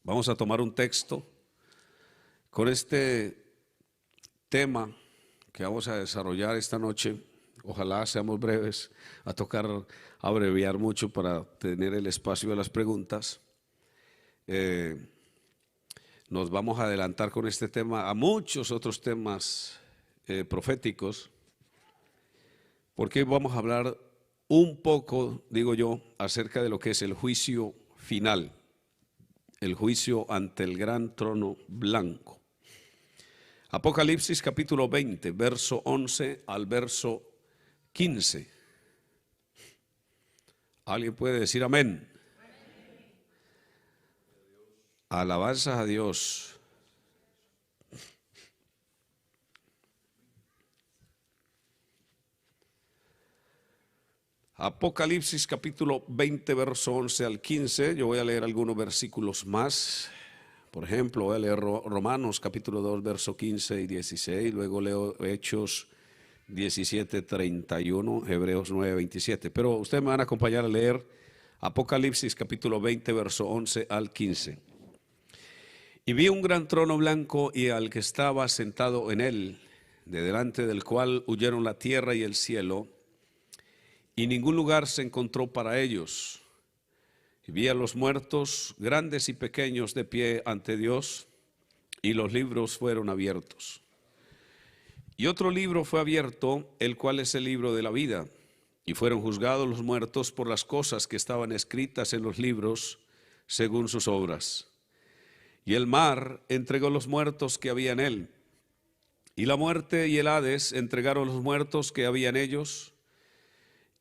Vamos a tomar un texto con este tema que vamos a desarrollar esta noche. Ojalá seamos breves, a tocar abreviar mucho para tener el espacio de las preguntas. Nos vamos a adelantar con este tema a muchos otros temas proféticos, porque vamos a hablar un poco, digo yo, acerca de lo que es el juicio final, el juicio ante el gran trono blanco. Apocalipsis capítulo 20, verso 11 al verso 15. ¿Alguien puede decir amén? Alabanzas a Dios. Apocalipsis capítulo 20, verso 11 al 15. Yo voy a leer algunos versículos más. Por ejemplo, voy a leer Romanos capítulo 2, verso 15 y 16. Luego leo Hechos 17, 31, Hebreos 9, 27. Pero ustedes me van a acompañar a leer Apocalipsis capítulo 20, verso 11 al 15. Y vi un gran trono blanco y al que estaba sentado en él, de delante del cual huyeron la tierra y el cielo, y ningún lugar se encontró para ellos. Y vi a los muertos, grandes y pequeños, de pie ante Dios, y los libros fueron abiertos. Y otro libro fue abierto, el cual es el libro de la vida, y fueron juzgados los muertos por las cosas que estaban escritas en los libros, según sus obras. Y el mar entregó los muertos que había en él, y la muerte y el Hades entregaron los muertos que había en ellos,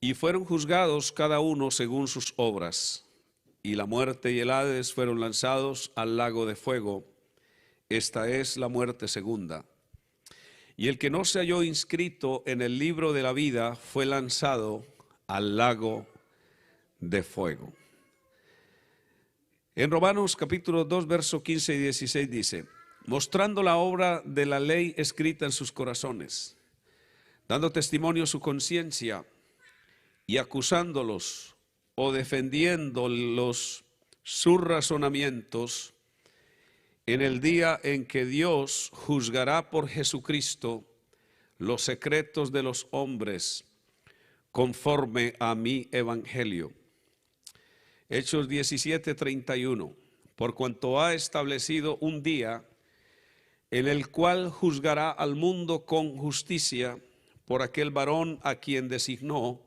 y fueron juzgados cada uno según sus obras. Y la muerte y el Hades fueron lanzados al lago de fuego. Esta es la muerte segunda. Y el que no se halló inscrito en el libro de la vida fue lanzado al lago de fuego. En Romanos capítulo 2, verso 15 y 16 dice: mostrando la obra de la ley escrita en sus corazones, dando testimonio su conciencia y acusándolos o defendiéndolos sus razonamientos, en el día en que Dios juzgará por Jesucristo los secretos de los hombres conforme a mi evangelio. Hechos 17, 31. Por cuanto ha establecido un día en el cual juzgará al mundo con justicia por aquel varón a quien designó,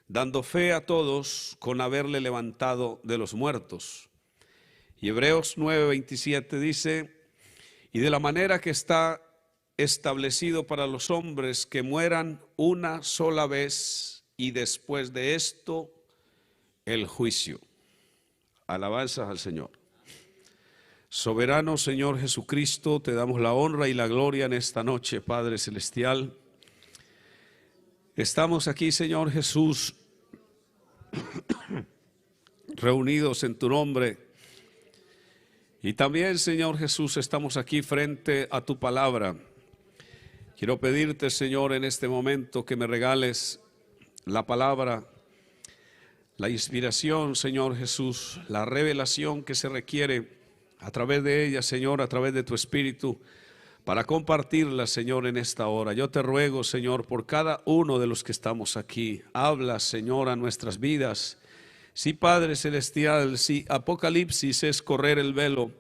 dando fe a todos con haberle levantado de los muertos. Y Hebreos 9, 27 dice: y de la manera que está establecido para los hombres que mueran una sola vez, y después de esto el juicio. Alabanzas al Señor. Soberano Señor Jesucristo, te damos la honra y la gloria en esta noche, Padre Celestial. Estamos aquí, Señor Jesús, reunidos en tu nombre. Y también, Señor Jesús, estamos aquí frente a tu palabra. Quiero pedirte, Señor, en este momento que me regales la palabra, la inspiración, Señor Jesús, la revelación que se requiere a través de ella, Señor, a través de tu Espíritu, para compartirla, Señor, en esta hora. Yo te ruego, Señor, por cada uno de los que estamos aquí. Habla, Señor, a nuestras vidas. Sí, Padre Celestial, sí, Apocalipsis es correr el velo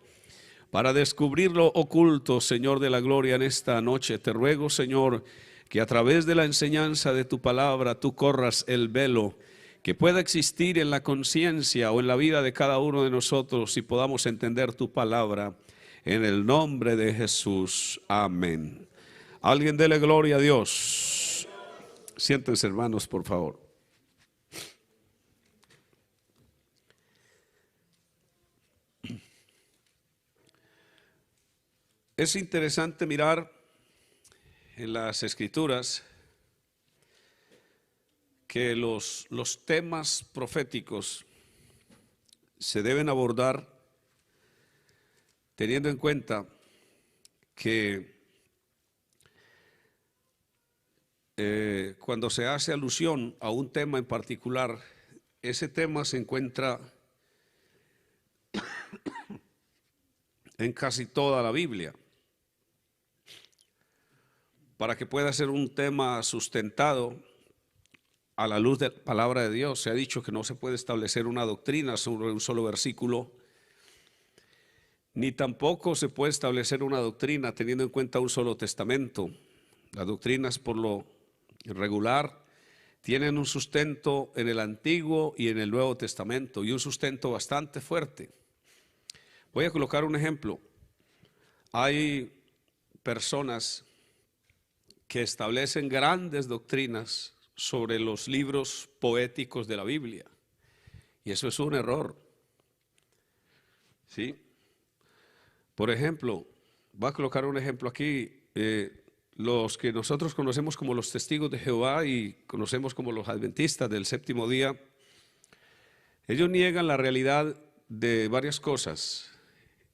para descubrir lo oculto, Señor de la gloria, en esta noche. Te ruego, Señor, que a través de la enseñanza de tu palabra tú corras el velo que pueda existir en la conciencia o en la vida de cada uno de nosotros y podamos entender tu palabra en el nombre de Jesús. Amén. Alguien dele gloria a Dios. Siéntense, hermanos, por favor. Es interesante mirar en las Escrituras que los temas proféticos se deben abordar teniendo en cuenta que cuando se hace alusión a un tema en particular, ese tema se encuentra en casi toda la Biblia, para que pueda ser un tema sustentado a la luz de la palabra de Dios. Se ha dicho que no se puede establecer una doctrina sobre un solo versículo, ni tampoco se puede establecer una doctrina teniendo en cuenta un solo testamento. Las doctrinas, por lo regular, tienen un sustento en el Antiguo y en el Nuevo Testamento, y un sustento bastante fuerte. Voy a colocar un ejemplo. Hay personas que establecen grandes doctrinas sobre los libros poéticos de la Biblia, y eso es un error. ¿Sí? Por ejemplo, voy a colocar un ejemplo aquí. Los que nosotros conocemos como los testigos de Jehová y conocemos como los adventistas del séptimo día, ellos niegan la realidad de varias cosas: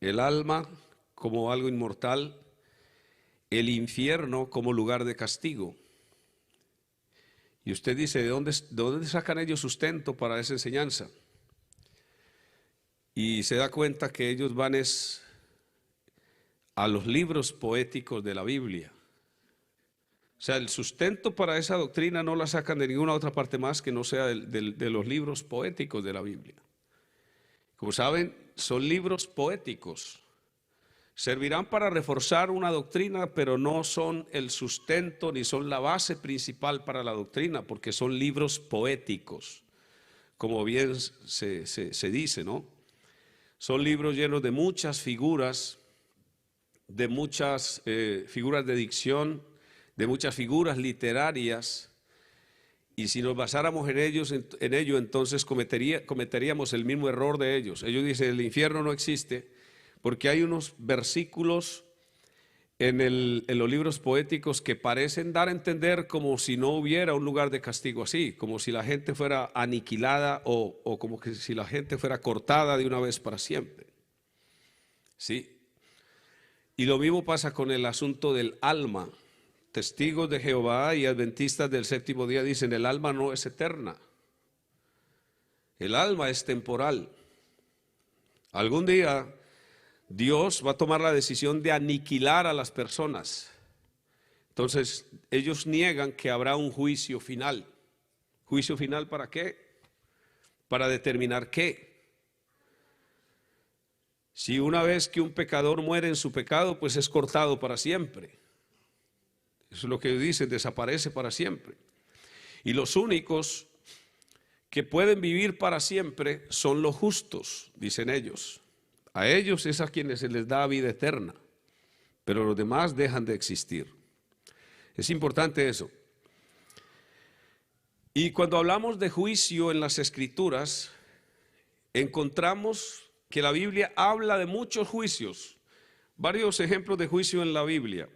el alma como algo inmortal, el infierno como lugar de castigo. Y usted dice, ¿de dónde sacan ellos sustento para esa enseñanza? Y se da cuenta que ellos van a los libros poéticos de la Biblia. O sea, el sustento para esa doctrina no la sacan de ninguna otra parte más que no sea de los libros poéticos de la Biblia. Como saben, son libros poéticos. Servirán para reforzar una doctrina, pero no son el sustento ni son la base principal para la doctrina, porque son libros poéticos, como bien se dice, ¿no? Son libros llenos de muchas figuras, de muchas figuras de dicción, de muchas figuras literarias, y si nos basáramos en ello, entonces cometeríamos el mismo error de ellos. Ellos dicen, el infierno no existe, porque hay unos versículos en los libros poéticos que parecen dar a entender como si no hubiera un lugar de castigo así, como si la gente fuera aniquilada o como que si la gente fuera cortada de una vez para siempre. ¿Sí? Y lo mismo pasa con el asunto del alma. Testigos de Jehová y adventistas del séptimo día dicen, el alma no es eterna, el alma es temporal. Algún día Dios va a tomar la decisión de aniquilar a las personas. Entonces ellos niegan que habrá un juicio final. ¿Juicio final para qué? Para determinar qué. Si una vez que un pecador muere en su pecado, pues es cortado para siempre. Eso es lo que dicen, desaparece para siempre. Y los únicos que pueden vivir para siempre son los justos, dicen ellos. A ellos es a quienes se les da vida eterna, pero los demás dejan de existir. Es importante eso. Y cuando hablamos de juicio en las Escrituras, encontramos que la Biblia habla de muchos juicios, varios ejemplos de juicio en la Biblia.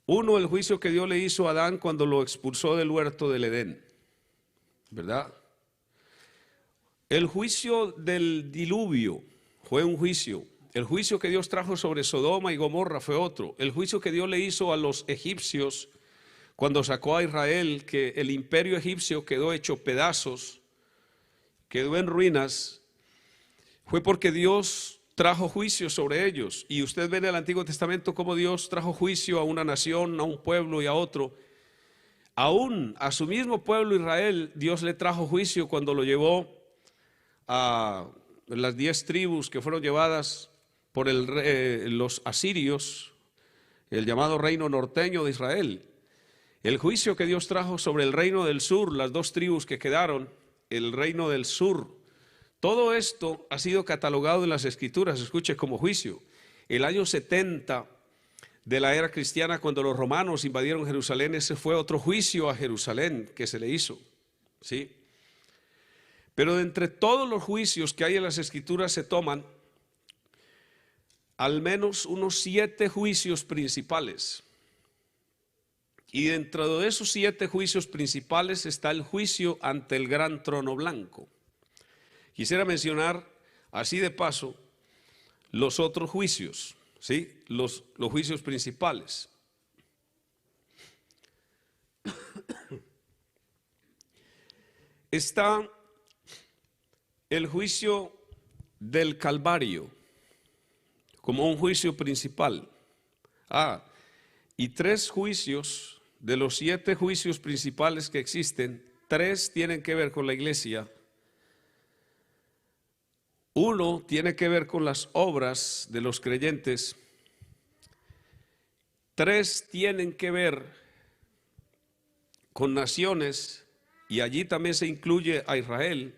Uno, el juicio que Dios le hizo a Adán cuando lo expulsó del huerto del Edén, ¿verdad? El juicio del diluvio fue un juicio. El juicio que Dios trajo sobre Sodoma y Gomorra fue otro. El juicio que Dios le hizo a los egipcios cuando sacó a Israel, que el imperio egipcio quedó hecho pedazos, quedó en ruinas, fue porque Dios trajo juicio sobre ellos. Y usted ve en el Antiguo Testamento cómo Dios trajo juicio a una nación, a un pueblo y a otro. Aún a su mismo pueblo Israel, Dios le trajo juicio cuando lo llevó a las 10 tribus que fueron llevadas por los asirios, el llamado reino norteño de Israel. El juicio que Dios trajo sobre el reino del sur, las 2 tribus que quedaron, el reino del sur. Todo esto ha sido catalogado en las Escrituras, escuche, como juicio. El año 70 de la era cristiana, cuando los romanos invadieron Jerusalén, ese fue otro juicio a Jerusalén que se le hizo, ¿sí? Pero de entre todos los juicios que hay en las Escrituras se toman al menos unos 7 juicios principales. Y dentro de esos 7 juicios principales está el juicio ante el gran trono blanco. Quisiera mencionar, así de paso, los otros juicios, ¿sí? Los juicios principales. Está el juicio del Calvario, como un juicio principal. Y 3 juicios, de los 7 juicios principales que existen, 3 tienen que ver con la iglesia. 1 tiene que ver con las obras de los creyentes. 3 tienen que ver con naciones, y allí también se incluye a Israel.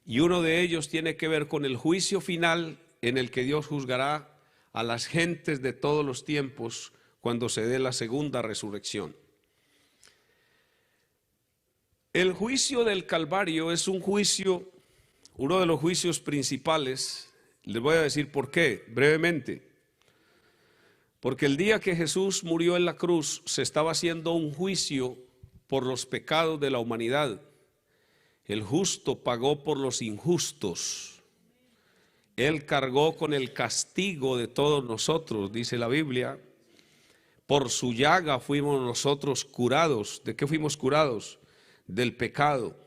Y uno de ellos tiene que ver con el juicio final en el que Dios juzgará a las gentes de todos los tiempos cuando se dé la segunda resurrección. El juicio del Calvario es un juicio, uno de los juicios principales. Les voy a decir por qué, brevemente. Porque el día que Jesús murió en la cruz se estaba haciendo un juicio por los pecados de la humanidad. El justo pagó por los injustos. Él cargó con el castigo de todos nosotros, dice la Biblia. Por su llaga fuimos nosotros curados. ¿De qué fuimos curados? Del pecado.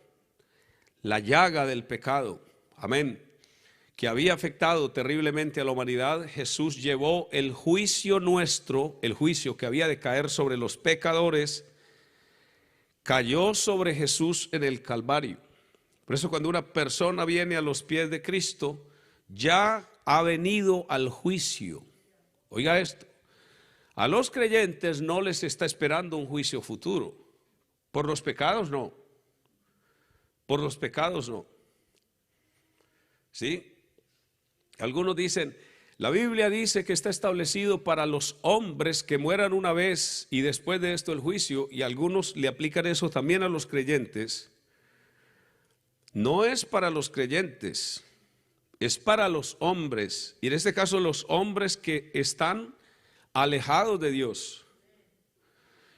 La llaga del pecado. Amén. Que había afectado terriblemente a la humanidad. Jesús llevó el juicio nuestro, el juicio que había de caer sobre los pecadores, cayó sobre Jesús en el Calvario. Por eso cuando una persona viene a los pies de Cristo, ya ha venido al juicio. Oiga esto, a los creyentes no les está esperando un juicio futuro. Por los pecados no. Por los pecados no. ¿Sí? Algunos dicen, la Biblia dice que está establecido para los hombres que mueran una vez y después de esto el juicio, y algunos le aplican eso también a los creyentes. No es para los creyentes, es para los hombres, y en este caso los hombres que están alejados de Dios.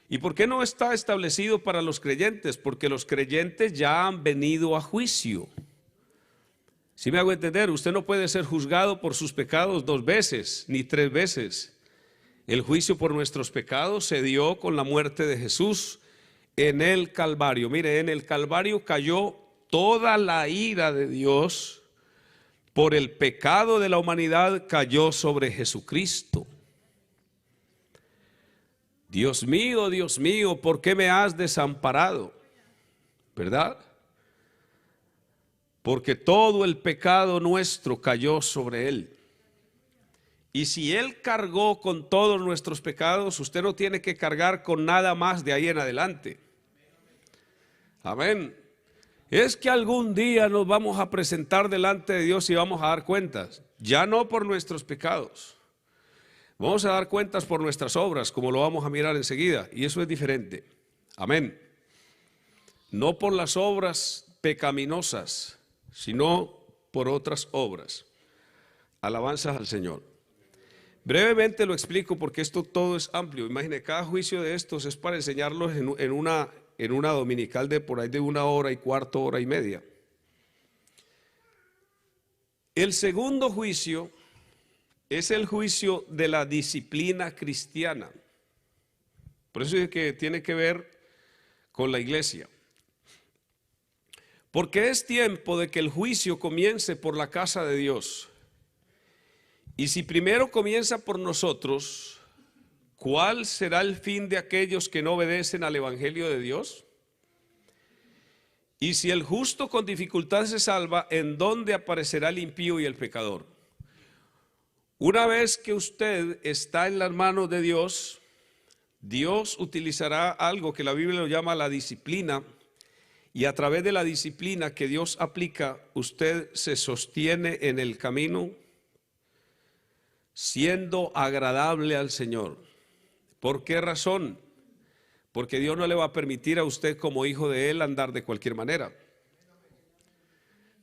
¿Y por qué no está establecido para los creyentes? Porque los creyentes ya han venido a juicio. Si me hago entender, usted no puede ser juzgado por sus pecados 2 veces, ni 3 veces. El juicio por nuestros pecados se dio con la muerte de Jesús en el Calvario. Mire, en el Calvario cayó toda la ira de Dios por el pecado de la humanidad, cayó sobre Jesucristo. Dios mío, ¿por qué me has desamparado? ¿Verdad? Porque todo el pecado nuestro cayó sobre Él. Y si Él cargó con todos nuestros pecados, usted no tiene que cargar con nada más de ahí en adelante. Amén. Es que algún día nos vamos a presentar delante de Dios y vamos a dar cuentas. Ya no por nuestros pecados. Vamos a dar cuentas por nuestras obras, como lo vamos a mirar enseguida. Y eso es diferente. Amén. No por las obras pecaminosas, sino por otras obras. Alabanzas al Señor. Brevemente lo explico porque esto todo es amplio. Imagine, cada juicio de estos es para enseñarlos en una dominical de por ahí de 1 hora y cuarto, 1 hora y media. El segundo juicio es el juicio de la disciplina cristiana. Por eso es que tiene que ver con la iglesia. Porque es tiempo de que el juicio comience por la casa de Dios. Y si primero comienza por nosotros, ¿cuál será el fin de aquellos que no obedecen al Evangelio de Dios? Y si el justo con dificultad se salva, ¿en dónde aparecerá el impío y el pecador? Una vez que usted está en las manos de Dios, Dios utilizará algo que la Biblia lo llama la disciplina, y a través de la disciplina que Dios aplica, usted se sostiene en el camino, siendo agradable al Señor. ¿Por qué razón? Porque Dios no le va a permitir a usted como hijo de Él andar de cualquier manera.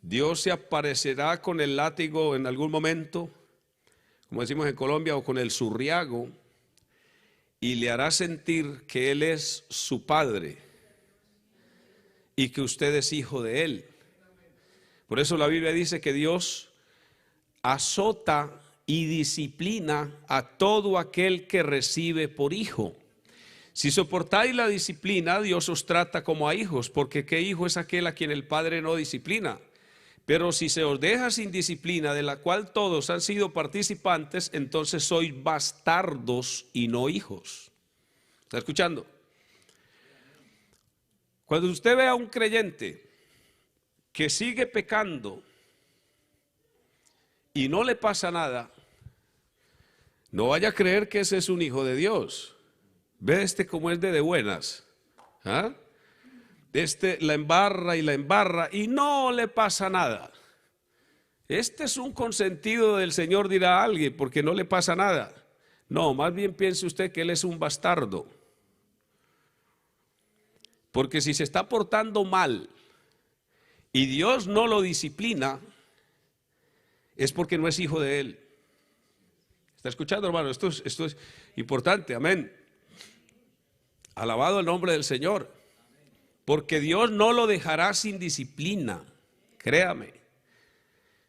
Dios se aparecerá con el látigo en algún momento, como decimos en Colombia, o con el zurriago, y le hará sentir que Él es su padre y que usted es hijo de Él. Por eso la Biblia dice que Dios azota y disciplina a todo aquel que recibe por hijo. Si soportáis la disciplina, Dios os trata como a hijos, porque ¿qué hijo es aquel a quien el padre no disciplina? Pero si se os deja sin disciplina, de la cual todos han sido participantes, entonces sois bastardos y no hijos. ¿Está escuchando? Cuando usted ve a un creyente que sigue pecando y no le pasa nada, no vaya a creer que ese es un hijo de Dios. Ve como es de buenas. ¿Ah? La embarra y no le pasa nada. Este es un consentido del Señor, dirá alguien, porque no le pasa nada. No, más bien piense usted que él es un bastardo. Porque si se está portando mal y Dios no lo disciplina, es porque no es hijo de él. ¿Está escuchando, hermano? Esto es importante, amén. Alabado el nombre del Señor. Porque Dios no lo dejará sin disciplina, créame.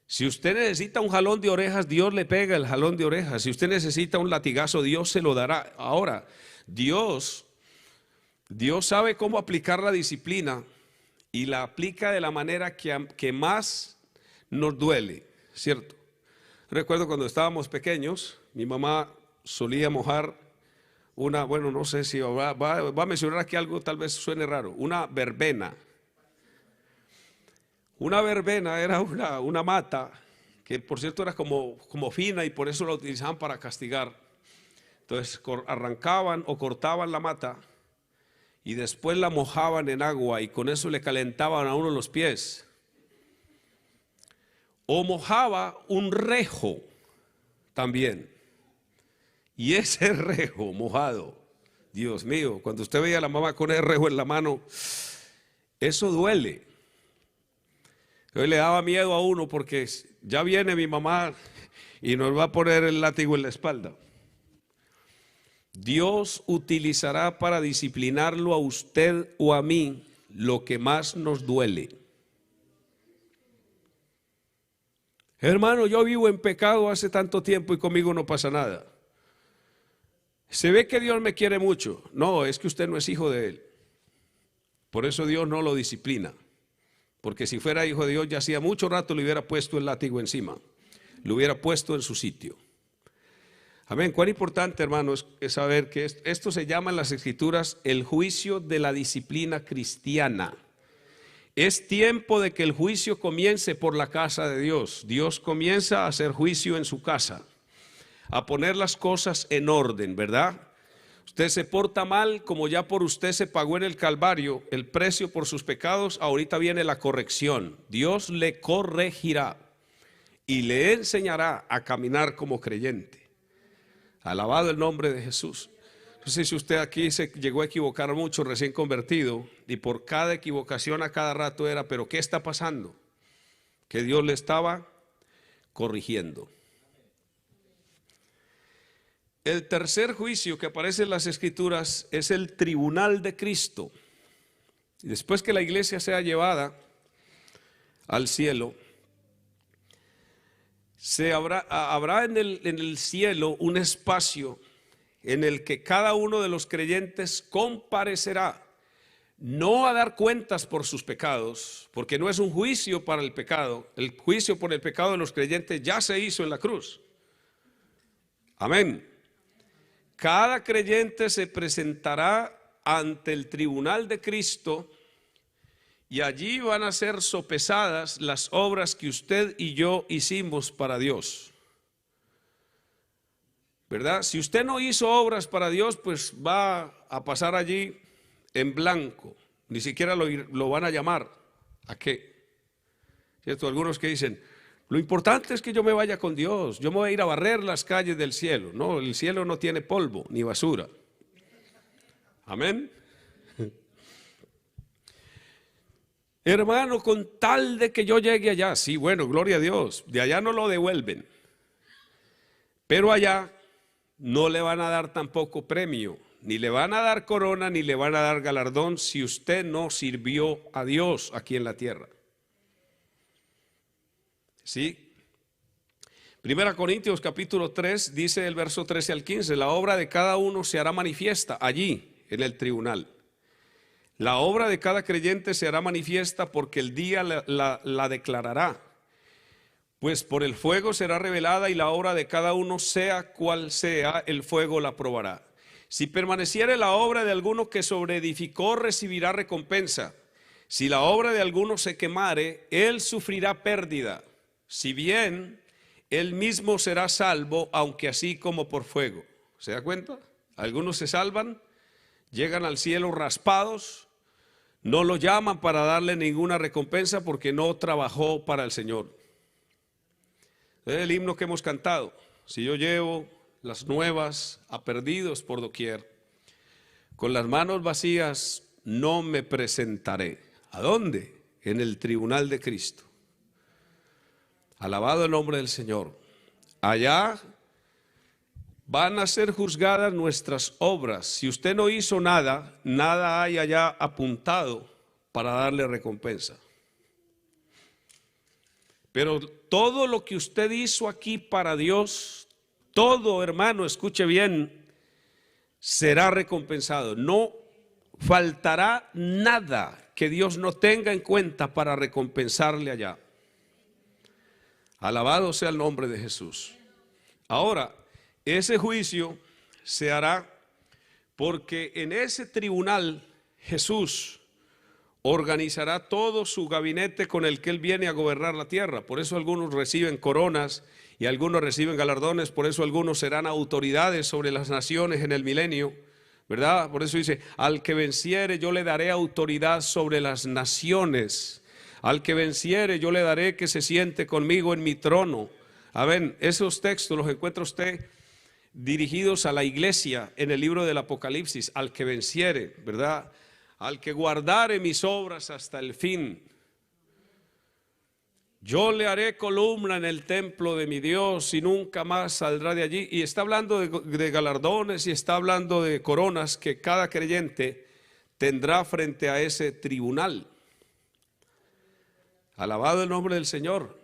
Si usted necesita un jalón de orejas, Dios le pega el jalón de orejas. Si usted necesita un latigazo, Dios se lo dará. Ahora, Dios sabe cómo aplicar la disciplina y la aplica de la manera que más nos duele, ¿cierto? Recuerdo cuando estábamos pequeños, mi mamá solía mojar bueno, no sé si va a mencionar aquí algo, tal vez suene raro, una verbena. Una verbena era una mata que por cierto era como fina y por eso la utilizaban para castigar. Entonces arrancaban o cortaban la mata y después la mojaban en agua y con eso le calentaban a uno los pies. O mojaba un rejo también. Y ese rejo mojado, Dios mío, cuando usted veía a la mamá con el rejo en la mano, eso duele. Hoy le daba miedo a uno porque ya viene mi mamá y nos va a poner el látigo en la espalda. Dios utilizará para disciplinarlo a usted o a mí lo que más nos duele. Hermano, yo vivo en pecado hace tanto tiempo y conmigo no pasa nada. Se ve que Dios me quiere mucho. No, es que usted no es hijo de Él. Por eso Dios no lo disciplina. Porque si fuera hijo de Dios, ya hacía mucho rato le hubiera puesto el látigo encima. Lo hubiera puesto en su sitio. Amén. Cuán importante, hermano, es saber que esto se llama en las Escrituras el juicio de la disciplina cristiana. Es tiempo de que el juicio comience por la casa de Dios. Dios comienza a hacer juicio en su casa, a poner las cosas en orden, ¿verdad? Usted se porta mal, como ya por usted se pagó en el Calvario el precio por sus pecados, ahorita viene la corrección. Dios le corregirá y le enseñará a caminar como creyente. Alabado el nombre de Jesús. No sé si usted aquí se llegó a equivocar mucho recién convertido y por cada equivocación a cada rato era, pero ¿qué está pasando? Que Dios le estaba corrigiendo. El tercer juicio que aparece en las Escrituras es el tribunal de Cristo. Y después que la iglesia sea llevada al cielo, habrá en el cielo un espacio en el que cada uno de los creyentes comparecerá, no a dar cuentas por sus pecados, porque no es un juicio para el pecado. El juicio por el pecado de los creyentes ya se hizo en la cruz. Amén. Cada creyente se presentará ante el tribunal de Cristo y allí van a ser sopesadas las obras que usted y yo hicimos para Dios. ¿Verdad? Si usted no hizo obras para Dios, pues va a pasar allí en blanco. Ni siquiera lo van a llamar. ¿A qué? ¿Cierto? Algunos que dicen, lo importante es que yo me vaya con Dios, yo me voy a ir a barrer las calles del cielo. No, el cielo no tiene polvo ni basura. Amén. Hermano, con tal de que yo llegue allá, sí, bueno, gloria a Dios, de allá no lo devuelven. Pero allá no le van a dar tampoco premio, ni le van a dar corona, ni le van a dar galardón si usted no sirvió a Dios aquí en la tierra. ¿Sí? 1 Corintios capítulo 3 dice el verso 13 al 15, la obra de cada uno se hará manifiesta allí en el tribunal. La obra de cada creyente se hará manifiesta porque el día la declarará. Pues por el fuego será revelada y la obra de cada uno, sea cual sea, el fuego la probará. Si permaneciere la obra de alguno que sobreedificó, recibirá recompensa. Si la obra de alguno se quemare, él sufrirá pérdida. Si bien, él mismo será salvo, aunque así como por fuego. ¿Se da cuenta? Algunos se salvan, llegan al cielo raspados, no lo llaman para darle ninguna recompensa porque no trabajó para el Señor. Es el himno que hemos cantado. Si yo llevo las nuevas a perdidos por doquier, con las manos vacías no me presentaré. ¿A dónde? En el tribunal de Cristo. Alabado el nombre del Señor. Allá van a ser juzgadas nuestras obras. Si usted no hizo nada, nada hay allá apuntado para darle recompensa. Pero todo lo que usted hizo aquí para Dios, todo, hermano, escuche bien, será recompensado. No faltará nada que Dios no tenga en cuenta para recompensarle allá. Alabado sea el nombre de Jesús. Ahora, ese juicio se hará porque en ese tribunal Jesús organizará todo su gabinete con el que Él viene a gobernar la tierra. Por eso algunos reciben coronas y algunos reciben galardones, por eso algunos serán autoridades sobre las naciones en el milenio, ¿verdad? Por eso dice, al que venciere yo le daré autoridad sobre las naciones. Al que venciere yo le daré que se siente conmigo en mi trono. Amén. Esos textos los encuentra usted dirigidos a la iglesia en el libro del Apocalipsis. Al que venciere, ¿verdad? Al que guardare mis obras hasta el fin, yo le haré columna en el templo de mi Dios y nunca más saldrá de allí. Y está hablando de galardones y está hablando de coronas que cada creyente tendrá frente a ese tribunal. Alabado el nombre del Señor.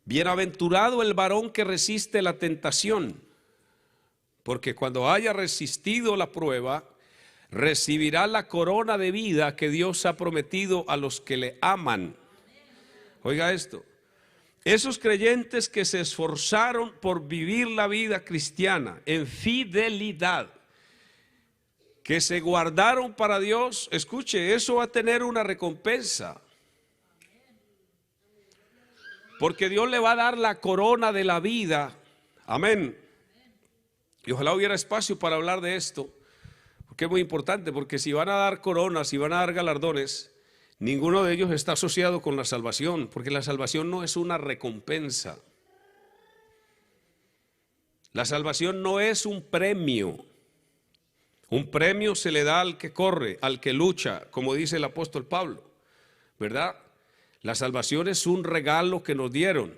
Bienaventurado el varón que resiste la tentación, porque cuando haya resistido la prueba, recibirá la corona de vida que Dios ha prometido a los que le aman. Oiga esto, esos creyentes que se esforzaron por vivir la vida cristiana en fidelidad, que se guardaron para Dios, escuche, eso va a tener una recompensa. Porque Dios le va a dar la corona de la vida. Amén. Y ojalá hubiera espacio para hablar de esto, porque es muy importante, porque si van a dar coronas, si van a dar galardones, ninguno de ellos está asociado con la salvación, porque la salvación no es una recompensa. La salvación no es un premio. Un premio se le da al que corre, al que lucha, como dice el apóstol Pablo, ¿verdad? La salvación es un regalo que nos dieron.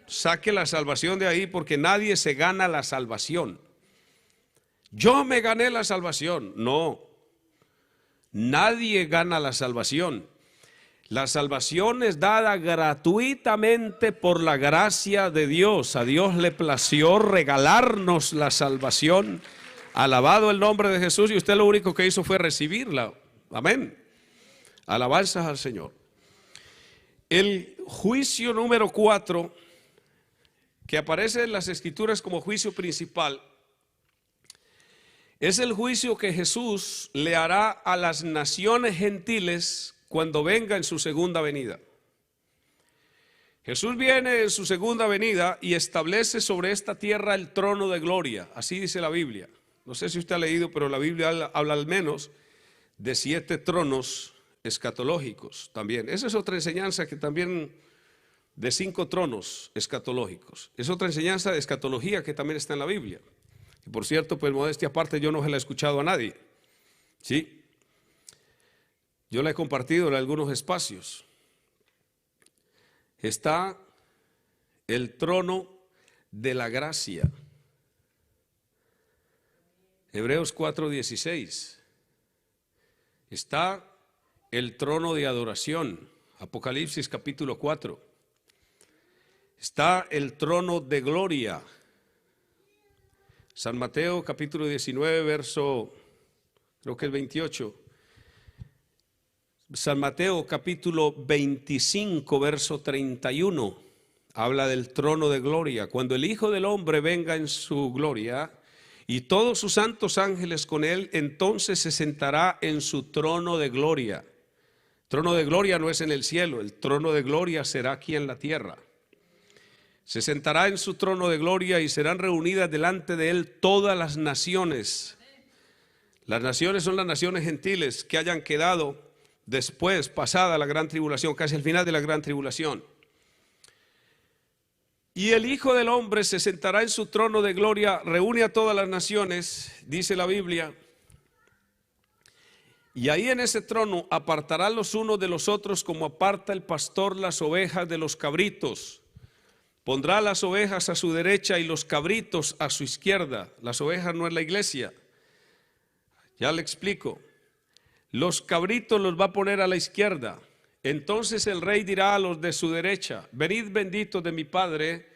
Saque la salvación de ahí, porque nadie se gana la salvación. Yo me gané la salvación. No, nadie gana la salvación. La salvación es dada gratuitamente por la gracia de Dios. A Dios le plació regalarnos la salvación. Alabado el nombre de Jesús, y usted lo único que hizo fue recibirla. Amén. Alabanzas al Señor. El juicio número 4, que aparece en las Escrituras como juicio principal, es el juicio que Jesús le hará a las naciones gentiles cuando venga en su segunda venida. Jesús viene en su segunda venida y establece sobre esta tierra el trono de gloria. Así dice la Biblia. No sé si usted ha leído, pero la Biblia habla al menos de 7 tronos escatológicos también. Esa es otra enseñanza que también, de 5 tronos escatológicos. Es otra enseñanza de escatología que también está en la Biblia. Y por cierto, pues modestia aparte, yo no se la he escuchado a nadie. ¿Sí? Yo la he compartido en algunos espacios. Está el trono de la gracia. Hebreos 4:16. Está el trono de adoración. Apocalipsis capítulo 4. Está el trono de gloria. San Mateo capítulo 19, verso, creo que es 28. San Mateo capítulo 25, verso 31. habla del trono de gloria. Cuando el Hijo del Hombre venga en su gloria y todos sus santos ángeles con él, entonces se sentará en su trono de gloria. Trono de gloria no es en el cielo, el trono de gloria será aquí en la tierra. Se sentará en su trono de gloria y serán reunidas delante de él todas las naciones. Las naciones son las naciones gentiles que hayan quedado después, pasada la gran tribulación, casi al final de la gran tribulación. Y el Hijo del Hombre se sentará en su trono de gloria, reúne a todas las naciones, dice la Biblia. Y ahí en ese trono apartará los unos de los otros como aparta el pastor las ovejas de los cabritos. Pondrá las ovejas a su derecha y los cabritos a su izquierda. Las ovejas no es la iglesia. Ya le explico. Los cabritos los va a poner a la izquierda. Entonces el rey dirá a los de su derecha: venid benditos de mi Padre,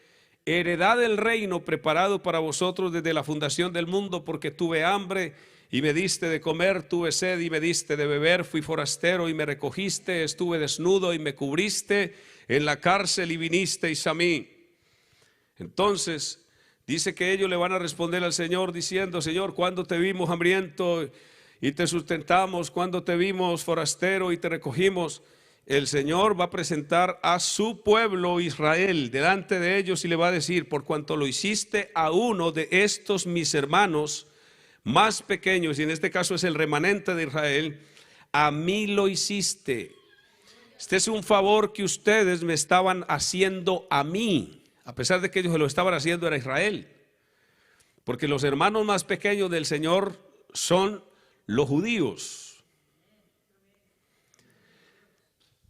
heredad del reino preparado para vosotros desde la fundación del mundo, porque tuve hambre y me diste de comer, tuve sed y me diste de beber, fui forastero y me recogiste, estuve desnudo y me cubriste, en la cárcel y vinisteis a mí. Entonces dice que ellos le van a responder al Señor diciendo: Señor, ¿cuándo te vimos hambriento y te sustentamos? ¿Cuándo te vimos forastero y te recogimos? El Señor va a presentar a su pueblo Israel delante de ellos y le va a decir: por cuanto lo hiciste a uno de estos mis hermanos más pequeños, y en este caso es el remanente de Israel, a mí lo hiciste. Este es un favor que ustedes me estaban haciendo a mí, a pesar de que ellos lo estaban haciendo a Israel, porque los hermanos más pequeños del Señor son los judíos.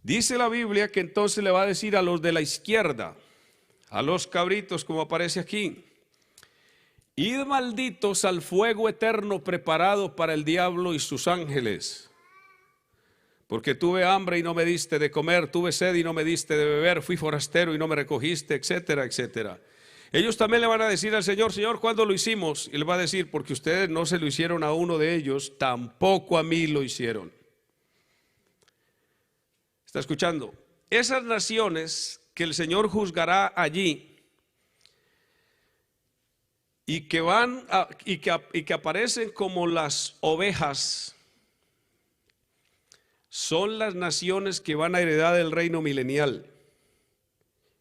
Dice la Biblia que entonces le va a decir a los de la izquierda, a los cabritos, como aparece aquí: id malditos al fuego eterno preparado para el diablo y sus ángeles. Porque tuve hambre y no me diste de comer, tuve sed y no me diste de beber, fui forastero y no me recogiste, etcétera, etcétera. Ellos también le van a decir al Señor: Señor, ¿cuándo lo hicimos? Y él va a decir: porque ustedes no se lo hicieron a uno de ellos, tampoco a mí lo hicieron. ¿Está escuchando? Esas naciones que el Señor juzgará allí y que aparecen como las ovejas, son las naciones que van a heredar el reino milenial.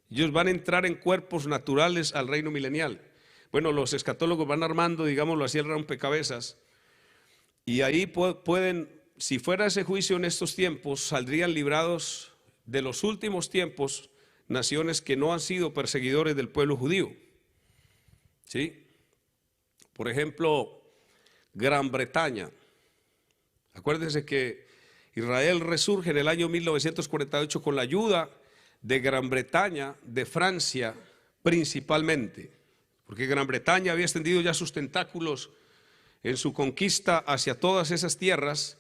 Ellos van a entrar en cuerpos naturales al reino milenial. Bueno, los escatólogos van armando, digámoslo así, el rompecabezas, y ahí pueden, si fuera ese juicio en estos tiempos, saldrían librados de los últimos tiempos naciones que no han sido perseguidores del pueblo judío. ¿Sí? Por ejemplo, Gran Bretaña. Acuérdense que Israel resurge en el año 1948 con la ayuda de Gran Bretaña, de Francia principalmente, porque Gran Bretaña había extendido ya sus tentáculos en su conquista hacia todas esas tierras,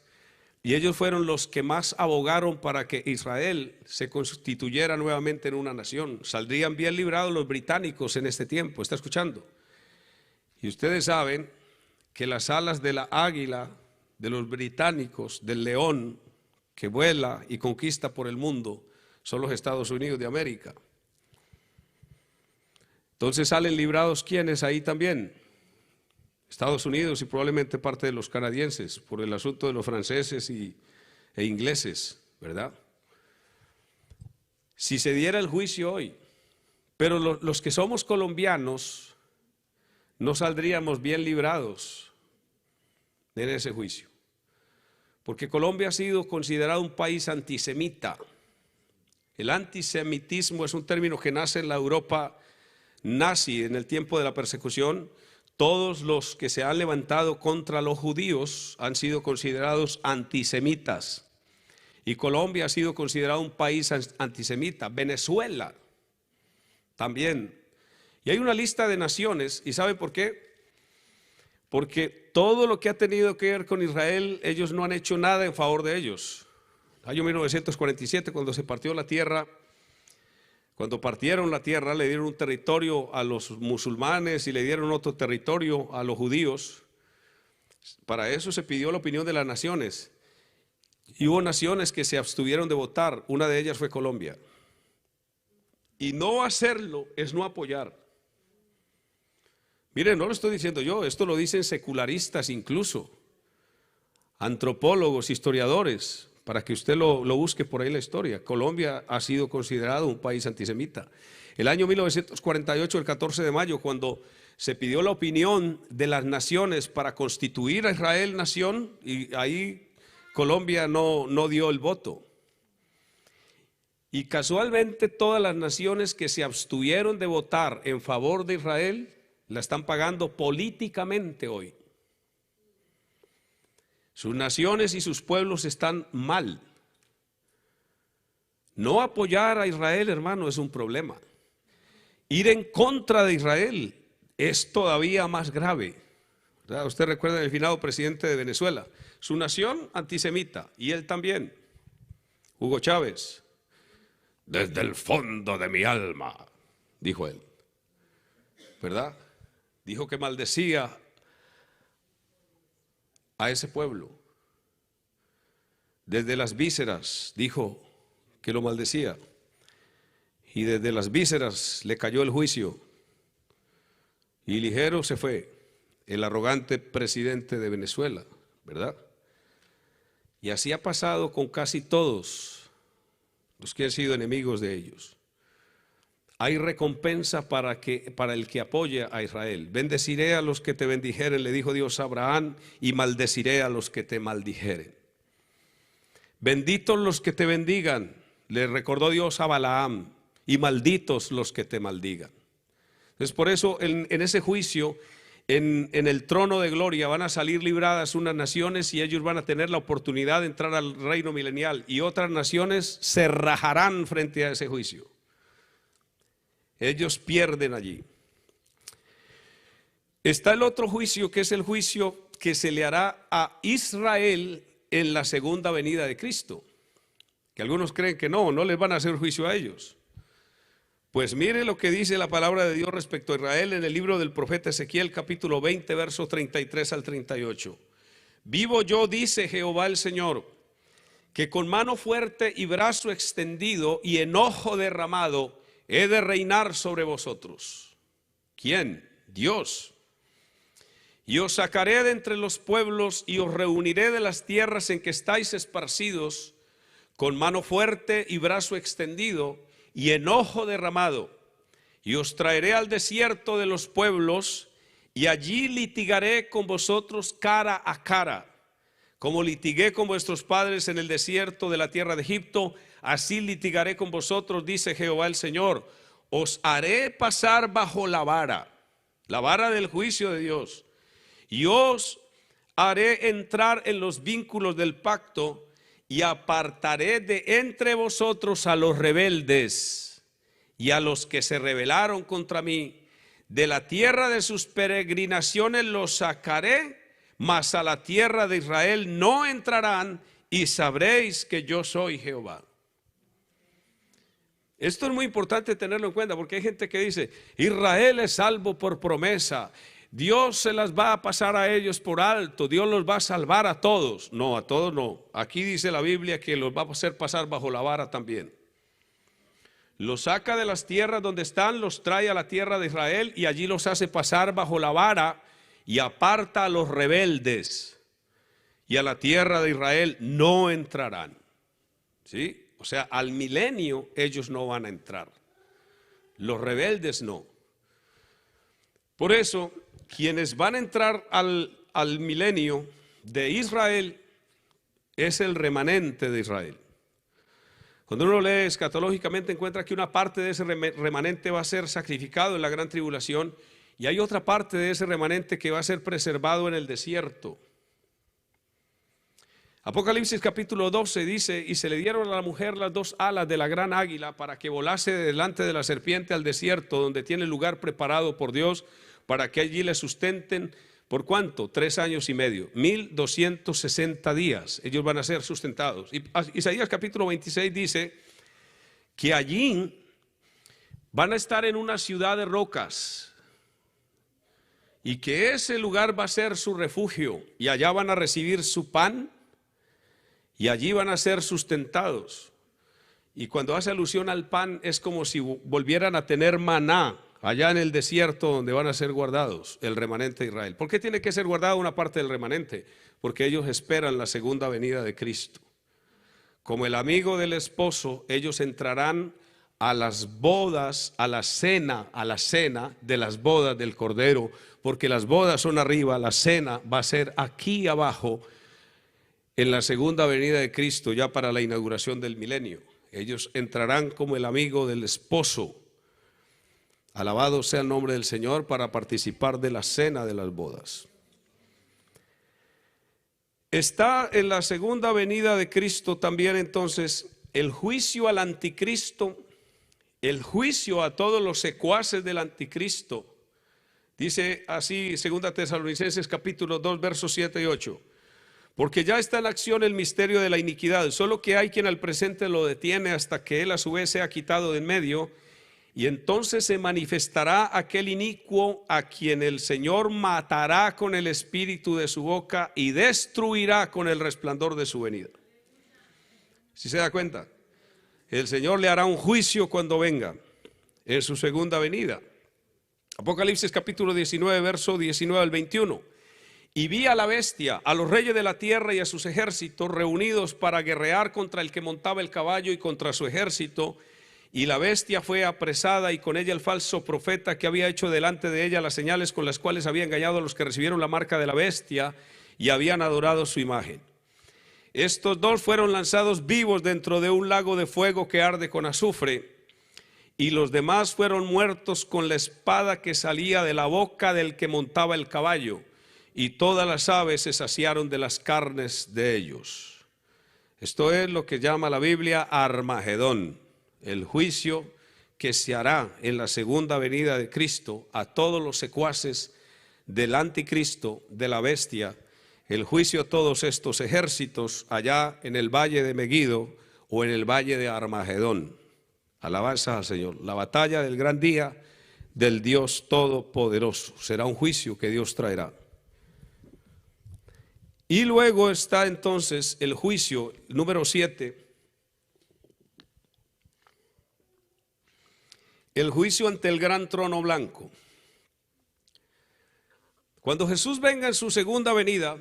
y ellos fueron los que más abogaron para que Israel se constituyera nuevamente en una nación. Saldrían bien librados los británicos en este tiempo. ¿Está escuchando? Y ustedes saben que las alas de la águila de los británicos, del león que vuela y conquista por el mundo, son los Estados Unidos de América. Entonces salen librados ¿quiénes ahí también? Estados Unidos y probablemente parte de los canadienses, por el asunto de los franceses e ingleses, ¿verdad? Si se diera el juicio hoy, pero los que somos colombianos no saldríamos bien librados en ese juicio, porque Colombia ha sido considerado un país antisemita. El antisemitismo es un término que nace en la Europa nazi, en el tiempo de la persecución. Todos los que se han levantado contra los judíos han sido considerados antisemitas, y Colombia ha sido considerado un país antisemita. Venezuela también. Y hay una lista de naciones, ¿y sabe por qué? Porque todo lo que ha tenido que ver con Israel, ellos no han hecho nada en favor de ellos. Año 1947, cuando se partió la tierra, cuando partieron la tierra, le dieron un territorio a los musulmanes y le dieron otro territorio a los judíos. Para eso se pidió la opinión de las naciones. Y hubo naciones que se abstuvieron de votar. Una de ellas fue Colombia. Y no hacerlo es no apoyar. Mire, no lo estoy diciendo yo, esto lo dicen secularistas incluso, antropólogos, historiadores, para que usted lo busque por ahí la historia. Colombia ha sido considerado un país antisemita. El año 1948, el 14 de mayo, cuando se pidió la opinión de las naciones para constituir a Israel nación, y ahí Colombia no dio el voto. Y casualmente todas las naciones que se abstuvieron de votar en favor de Israel la están pagando políticamente hoy. Sus naciones y sus pueblos están mal. No apoyar a Israel, hermano, es un problema. Ir en contra de Israel es todavía más grave. ¿Verdad? Usted recuerda el finado presidente de Venezuela, su nación antisemita, y él también, Hugo Chávez. Desde el fondo de mi alma, dijo él, ¿verdad? Dijo que maldecía a ese pueblo. Desde las vísceras dijo que lo maldecía. Y desde las vísceras le cayó el juicio. Y ligero se fue el arrogante presidente de Venezuela, ¿verdad? Y así ha pasado con casi todos los que han sido enemigos de ellos. Hay recompensa para el que apoya a Israel. Bendeciré a los que te bendijeren, le dijo Dios a Abraham, y maldeciré a los que te maldijeren. Benditos los que te bendigan, le recordó Dios a Balaam, y malditos los que te maldigan. Entonces, por eso en ese juicio, en el trono de gloria van a salir libradas unas naciones y ellos van a tener la oportunidad de entrar al reino milenial, y otras naciones se rajarán frente a ese juicio. Ellos pierden allí. Está el otro juicio, que es el juicio que se le hará a Israel en la segunda venida de Cristo, que algunos creen que no les van a hacer juicio a ellos. Pues mire lo que dice la palabra de Dios respecto a Israel en el libro del profeta Ezequiel, capítulo 20, versos 33 al 38. Vivo yo, dice Jehová el Señor, que con mano fuerte y brazo extendido y enojo derramado he de reinar sobre vosotros. ¿Quién? Dios. Y os sacaré de entre los pueblos y os reuniré de las tierras en que estáis esparcidos, con mano fuerte y brazo extendido y enojo derramado, y os traeré al desierto de los pueblos, y allí litigaré con vosotros cara a cara, como litigué con vuestros padres en el desierto de la tierra de Egipto, así litigaré con vosotros, dice Jehová el Señor. Os haré pasar bajo la vara del juicio de Dios, y os haré entrar en los vínculos del pacto, y apartaré de entre vosotros a los rebeldes y a los que se rebelaron contra mí. De la tierra de sus peregrinaciones los sacaré, mas a la tierra de Israel no entrarán, y sabréis que yo soy Jehová. Esto es muy importante tenerlo en cuenta, porque hay gente que dice, Israel es salvo por promesa, Dios se las va a pasar a ellos por alto, Dios los va a salvar a todos. No, a todos no. Aquí dice la Biblia que los va a hacer pasar bajo la vara también. Los saca de las tierras donde están, los trae a la tierra de Israel y allí los hace pasar bajo la vara, y aparta a los rebeldes, y a la tierra de Israel no entrarán. ¿Sí? O sea, al milenio ellos no van a entrar. Los rebeldes no. Por eso, quienes van a entrar al milenio de Israel es el remanente de Israel. Cuando uno lee escatológicamente, encuentra que una parte de ese remanente va a ser sacrificado en la gran tribulación, y hay otra parte de ese remanente que va a ser preservado en el desierto. Apocalipsis capítulo 12 dice, y se le dieron a la mujer las dos alas de la gran águila para que volase delante de la serpiente al desierto, donde tiene lugar preparado por Dios, para que allí le sustenten. ¿Por cuánto? 3 años y medio, 1260 días, ellos van a ser sustentados. Y Isaías capítulo 26 dice que allí van a estar en una ciudad de rocas, y que ese lugar va a ser su refugio, y allá van a recibir su pan, y allí van a ser sustentados. Y cuando hace alusión al pan es como si volvieran a tener maná allá en el desierto donde van a ser guardados el remanente de Israel. ¿Por qué tiene que ser guardada una parte del remanente? Porque ellos esperan la segunda venida de Cristo. Como el amigo del esposo, ellos entrarán a las bodas, a la cena de las bodas del Cordero, porque las bodas son arriba, la cena va a ser aquí abajo en la segunda venida de Cristo, ya para la inauguración del milenio. Ellos entrarán como el amigo del esposo, alabado sea el nombre del Señor, para participar de la cena de las bodas. Está en la segunda venida de Cristo también entonces el juicio al anticristo, el juicio a todos los secuaces del anticristo. Dice así 2 Tesalonicenses capítulo 2 versos 7 y 8. Porque ya está en acción el misterio de la iniquidad, solo que hay quien al presente lo detiene hasta que él a su vez sea quitado de en medio, y entonces se manifestará aquel inicuo a quien el Señor matará con el espíritu de su boca y destruirá con el resplandor de su venida. ¿Sí se da cuenta? El Señor le hará un juicio cuando venga en su segunda venida. Apocalipsis capítulo 19 verso 19 al 21. Y vi a la bestia, a los reyes de la tierra y a sus ejércitos reunidos para guerrear contra el que montaba el caballo y contra su ejército. Y la bestia fue apresada y con ella el falso profeta que había hecho delante de ella las señales con las cuales había engañado a los que recibieron la marca de la bestia y habían adorado su imagen. Estos dos fueron lanzados vivos dentro de un lago de fuego que arde con azufre, y los demás fueron muertos con la espada que salía de la boca del que montaba el caballo, y todas las aves se saciaron de las carnes de ellos. Esto es lo que llama la Biblia Armagedón, el juicio que se hará en la segunda venida de Cristo a todos los secuaces del anticristo, de la bestia, el juicio a todos estos ejércitos allá en el valle de Megido o en el valle de Armagedón. Alabanza al Señor. La batalla del gran día del Dios Todopoderoso. Será un juicio que Dios traerá. Y luego está entonces el juicio número 7. El juicio ante el gran trono blanco. Cuando Jesús venga en su segunda venida,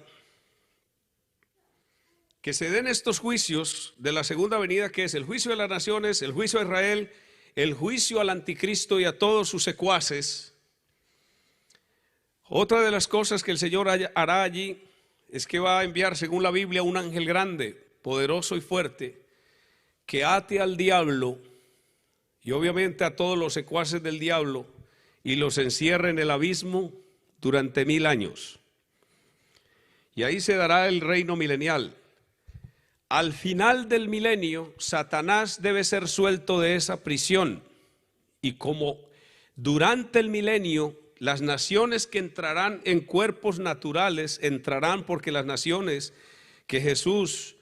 que se den estos juicios de la segunda venida, que es el juicio de las naciones, el juicio a Israel, el juicio al anticristo y a todos sus secuaces. Otra de las cosas que el Señor hará allí es que va a enviar, según la Biblia, un ángel grande, poderoso y fuerte, que ate al diablo y obviamente a todos los secuaces del diablo y los encierre en el abismo durante 1000 años. Y ahí se dará el reino milenial. Al final del milenio, Satanás debe ser suelto de esa prisión. Y como durante el milenio, las naciones que entrarán en cuerpos naturales, entrarán porque las naciones que Jesús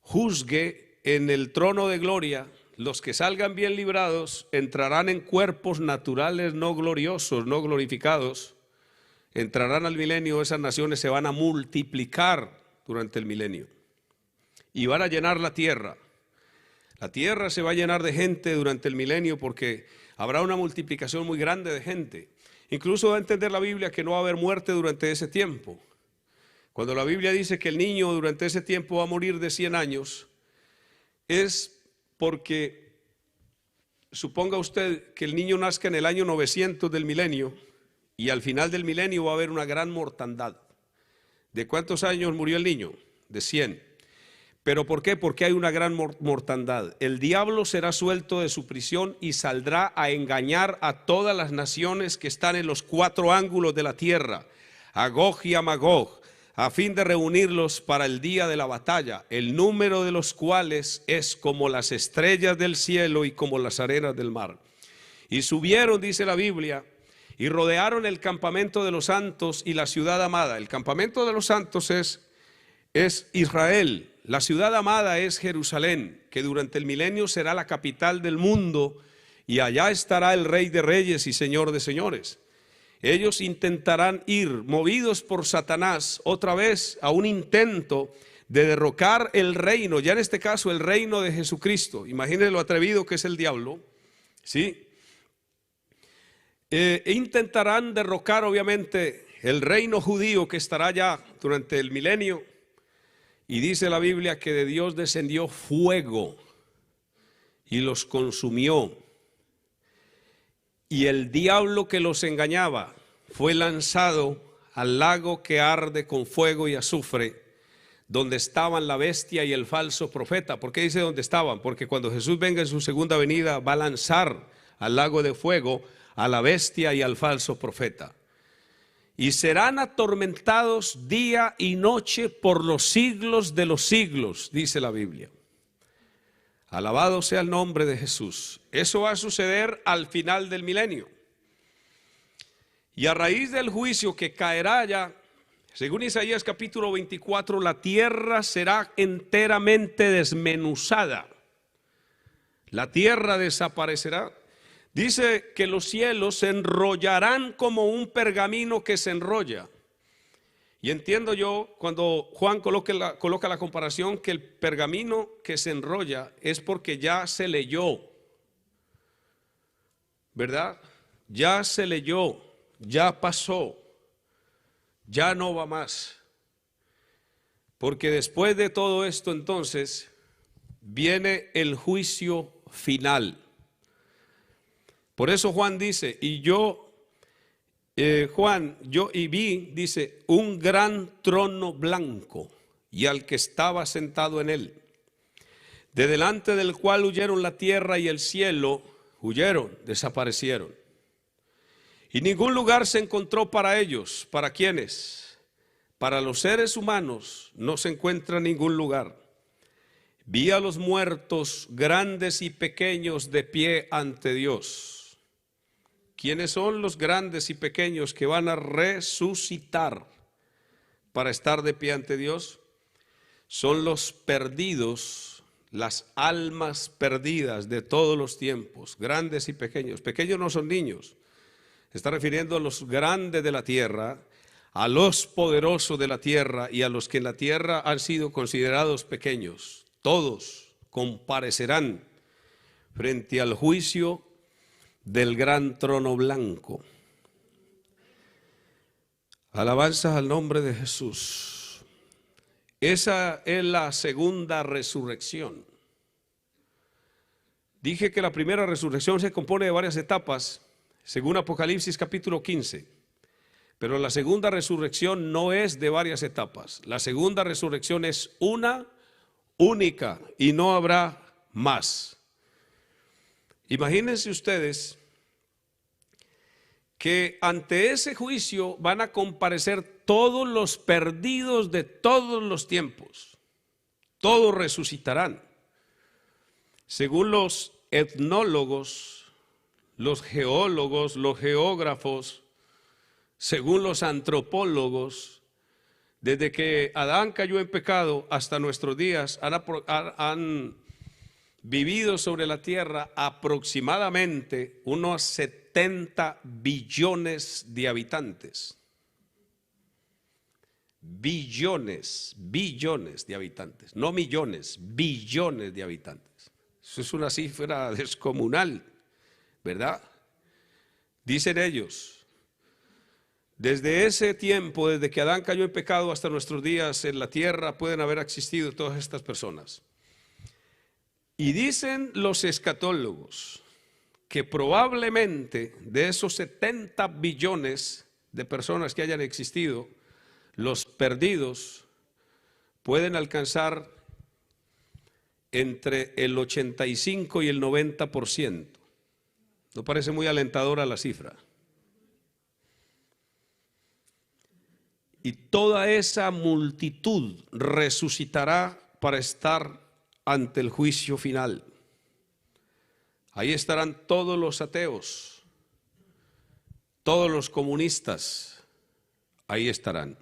juzgue en el trono de gloria, los que salgan bien librados, entrarán en cuerpos naturales no gloriosos, no glorificados. Entrarán al milenio, esas naciones se van a multiplicar durante el milenio. Y van a llenar la tierra. La tierra se va a llenar de gente durante el milenio porque habrá una multiplicación muy grande de gente. Incluso va a entender la Biblia que no va a haber muerte durante ese tiempo. Cuando la Biblia dice que el niño durante ese tiempo va a morir de 100 años, es porque suponga usted que el niño nazca en el año 900 del milenio y al final del milenio va a haber una gran mortandad. ¿De cuántos años murió el niño? De 100. ¿Pero por qué? Porque hay una gran mortandad. El diablo será suelto de su prisión y saldrá a engañar a todas las naciones que están en los 4 ángulos de la tierra, a Gog y a Magog, a fin de reunirlos para el día de la batalla, el número de los cuales es como las estrellas del cielo y como las arenas del mar. Y subieron, dice la Biblia, y rodearon el campamento de los santos y la ciudad amada. El campamento de los santos es Israel. La ciudad amada es Jerusalén, que durante el milenio será la capital del mundo, y allá estará el Rey de Reyes y Señor de Señores. Ellos intentarán ir, movidos por Satanás, otra vez a un intento de derrocar el reino, ya en este caso el reino de Jesucristo. Imagínense lo atrevido que es el diablo, ¿sí? Intentarán derrocar obviamente el reino judío que estará ya durante el milenio. Y dice la Biblia que de Dios descendió fuego y los consumió. Y el diablo que los engañaba fue lanzado al lago que arde con fuego y azufre, donde estaban la bestia y el falso profeta. ¿Por qué dice donde estaban? Porque cuando Jesús venga en su segunda venida va a lanzar al lago de fuego a la bestia y al falso profeta. Y serán atormentados día y noche por los siglos de los siglos, dice la Biblia. Alabado sea el nombre de Jesús. Eso va a suceder al final del milenio. Y a raíz del juicio que caerá ya, según Isaías capítulo 24, la tierra será enteramente desmenuzada. La tierra desaparecerá. Dice que los cielos se enrollarán como un pergamino que se enrolla. Y entiendo yo cuando Juan coloca la comparación que el pergamino que se enrolla es porque ya se leyó, ¿verdad? Ya se leyó, ya pasó, ya no va más. Porque después de todo esto entonces viene el juicio final. Por eso Juan dice, vi, dice, un gran trono blanco y al que estaba sentado en él, de delante del cual huyeron la tierra y el cielo, desaparecieron. Y ningún lugar se encontró para ellos. ¿Para quiénes? Para los seres humanos no se encuentra ningún lugar. Vi a los muertos, grandes y pequeños, de pie ante Dios. ¿Quiénes son los grandes y pequeños que van a resucitar para estar de pie ante Dios? Son los perdidos, las almas perdidas de todos los tiempos, grandes y pequeños. Pequeños no son niños, se está refiriendo a los grandes de la tierra, a los poderosos de la tierra y a los que en la tierra han sido considerados pequeños. Todos comparecerán frente al juicio del gran trono blanco. Alabanzas al nombre de Jesús. Esa es la segunda resurrección. Dije que la primera resurrección se compone de varias etapas, según Apocalipsis capítulo 15. Pero la segunda resurrección no es de varias etapas. La segunda resurrección es una única y no habrá más. Imagínense ustedes que ante ese juicio van a comparecer todos los perdidos de todos los tiempos. Todos resucitarán. Según los etnólogos, los geólogos, los geógrafos, según los antropólogos, desde que Adán cayó en pecado hasta nuestros días han vivido sobre la tierra aproximadamente unos 70 billones de habitantes. Billones de habitantes, no millones, billones de habitantes. Eso es una cifra descomunal, ¿verdad? Dicen ellos, desde ese tiempo, desde que Adán cayó en pecado hasta nuestros días en la tierra, pueden haber existido todas estas personas. Y dicen los escatólogos que probablemente de esos 70 billones de personas que hayan existido, los perdidos pueden alcanzar entre el 85 y el 90%. ¿No parece muy alentadora la cifra? Y toda esa multitud resucitará para estar ante el juicio final. Ahí estarán todos los ateos, todos los comunistas, ahí estarán.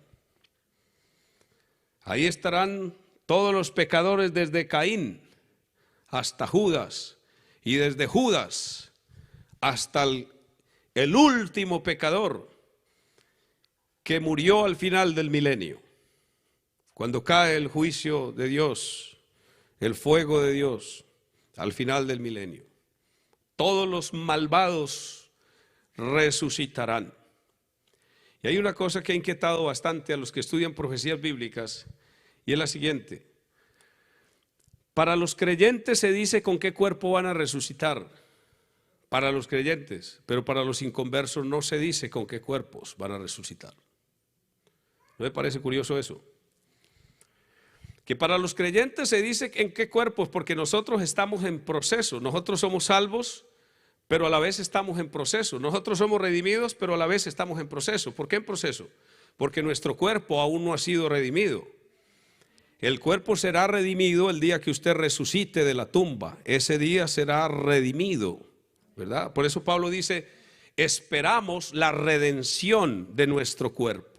Ahí estarán todos los pecadores desde Caín hasta Judas y desde Judas hasta el último pecador que murió al final del milenio. cuando cae el juicio de Dios, el fuego de Dios, al final del milenio. Todos los malvados resucitarán. Y hay una cosa que ha inquietado bastante a los que estudian profecías bíblicas, y es la siguiente. Para los creyentes se dice con qué cuerpo van a resucitar, para los creyentes, pero para los inconversos no se dice con qué cuerpos van a resucitar. ¿No me parece curioso eso? Que para los creyentes se dice en qué cuerpos, porque nosotros estamos en proceso. Nosotros somos salvos, pero a la vez estamos en proceso. Nosotros somos redimidos, pero a la vez estamos en proceso. ¿Por qué en proceso? Porque nuestro cuerpo aún no ha sido redimido. El cuerpo será redimido el día que usted resucite de la tumba. Ese día será redimido, ¿verdad? Por eso Pablo dice, esperamos la redención de nuestro cuerpo.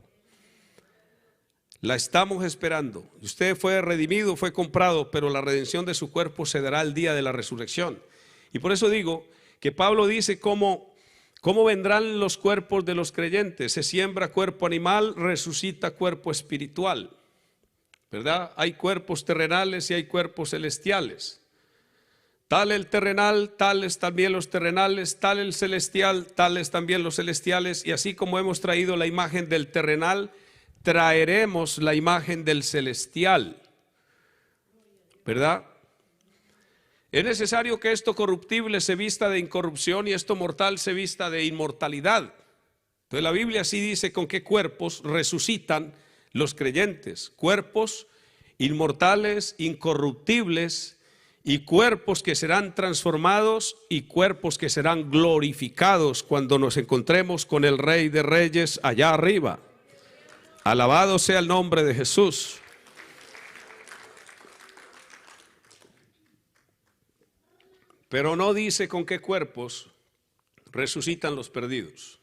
La estamos esperando. Usted fue redimido, fue comprado, pero la redención de su cuerpo se dará el día de la resurrección. Y por eso digo que Pablo dice cómo vendrán los cuerpos de los creyentes. Se siembra cuerpo animal, resucita cuerpo espiritual, ¿verdad? Hay cuerpos terrenales y hay cuerpos celestiales. Tal el terrenal, tales también los terrenales, tal el celestial, tales también los celestiales. Y así como hemos traído la imagen del terrenal, traeremos la imagen del celestial, ¿verdad? Es necesario que esto corruptible se vista de incorrupción y esto mortal se vista de inmortalidad. Entonces la Biblia sí dice con qué cuerpos resucitan los creyentes: cuerpos inmortales, incorruptibles, y cuerpos que serán transformados y cuerpos que serán glorificados cuando nos encontremos con el Rey de Reyes allá arriba. Alabado sea el nombre de Jesús. Pero no dice con qué cuerpos resucitan los perdidos.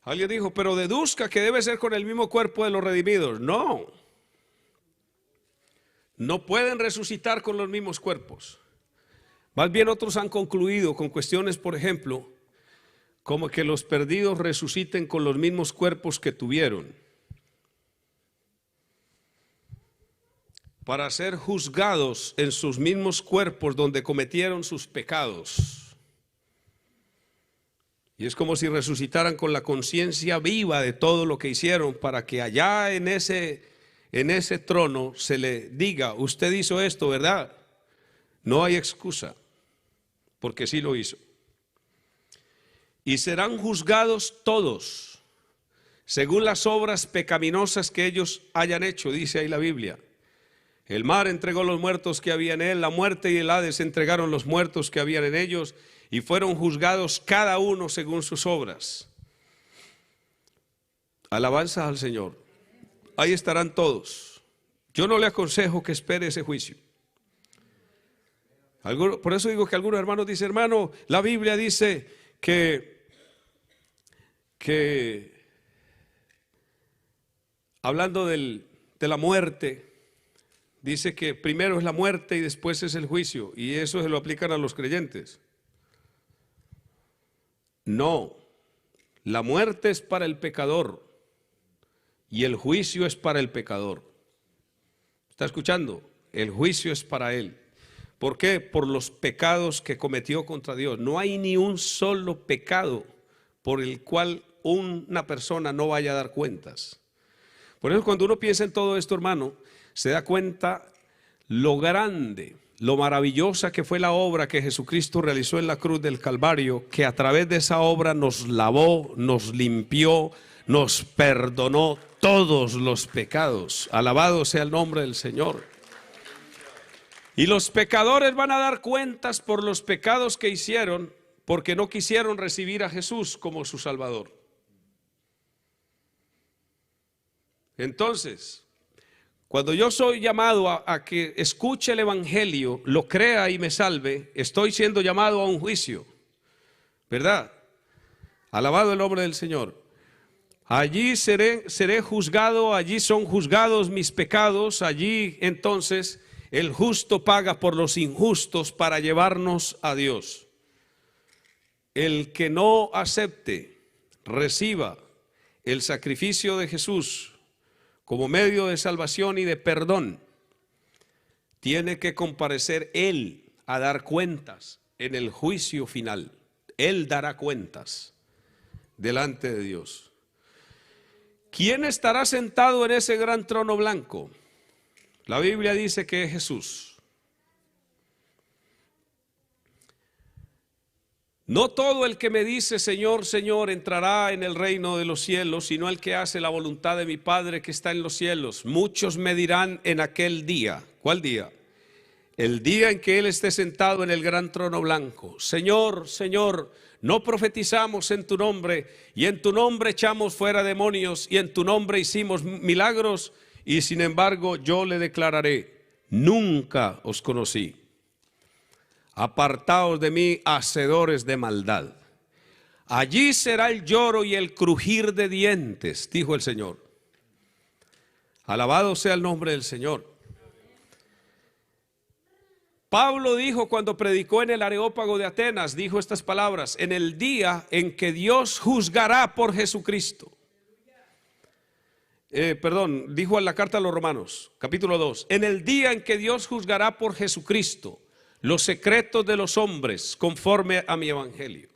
Alguien dijo, pero deduzca que debe ser con el mismo cuerpo de los redimidos. No, no pueden resucitar con los mismos cuerpos. Más bien otros han concluido con cuestiones, por ejemplo, como que los perdidos resuciten con los mismos cuerpos que tuvieron, para ser juzgados en sus mismos cuerpos donde cometieron sus pecados. Y es como si resucitaran con la conciencia viva de todo lo que hicieron, para que allá en ese trono se le diga, usted hizo esto, ¿verdad? No hay excusa, porque sí lo hizo. Y serán juzgados todos, según las obras pecaminosas que ellos hayan hecho, dice ahí la Biblia. El mar entregó los muertos que había en él, la muerte y el Hades entregaron los muertos que habían en ellos, y fueron juzgados cada uno según sus obras. Alabanza al Señor. Ahí estarán todos. Yo no le aconsejo que espere ese juicio. Por eso digo que algunos hermanos dicen, hermano, la Biblia dice que hablando de la muerte, dice que primero es la muerte y después es el juicio, y eso se lo aplican a los creyentes. No, la muerte es para el pecador y el juicio es para el pecador. ¿Está escuchando? El juicio es para él. ¿Por qué? Por los pecados que cometió contra Dios. No hay ni un solo pecado por el cual una persona no vaya a dar cuentas. Por eso cuando uno piensa en todo esto, hermano, se da cuenta lo grande, lo maravillosa que fue la obra que Jesucristo realizó en la cruz del Calvario, que a través de esa obra nos lavó, nos limpió, nos perdonó todos los pecados. Alabado sea el nombre del Señor. Y los pecadores van a dar cuentas por los pecados que hicieron, porque no quisieron recibir a Jesús como su Salvador. Entonces, cuando yo soy llamado a que escuche el Evangelio, lo crea y me salve, estoy siendo llamado a un juicio, ¿verdad? Alabado el nombre del Señor. Allí seré juzgado, allí son juzgados mis pecados, allí entonces el justo paga por los injustos para llevarnos a Dios. El que no acepte, reciba el sacrificio de Jesús como medio de salvación y de perdón, tiene que comparecer Él a dar cuentas en el juicio final. Él dará cuentas delante de Dios. ¿Quién estará sentado en ese gran trono blanco? La Biblia dice que es Jesús. No todo el que me dice Señor, Señor entrará en el reino de los cielos, sino el que hace la voluntad de mi Padre que está en los cielos. Muchos me dirán en aquel día. ¿Cuál día? El día en que Él esté sentado en el gran trono blanco. Señor, Señor, no profetizamos en tu nombre, y en tu nombre echamos fuera demonios, y en tu nombre hicimos milagros, y sin embargo yo le declararé, nunca os conocí. Apartaos de mí, hacedores de maldad. Allí será el lloro y el crujir de dientes, dijo el Señor. Alabado sea el nombre del Señor. Pablo dijo cuando predicó en el Areópago de Atenas, dijo estas palabras: en el día en que Dios juzgará por Jesucristo. Dijo en la carta a los Romanos, capítulo 2, en el día en que Dios juzgará por Jesucristo los secretos de los hombres conforme a mi evangelio.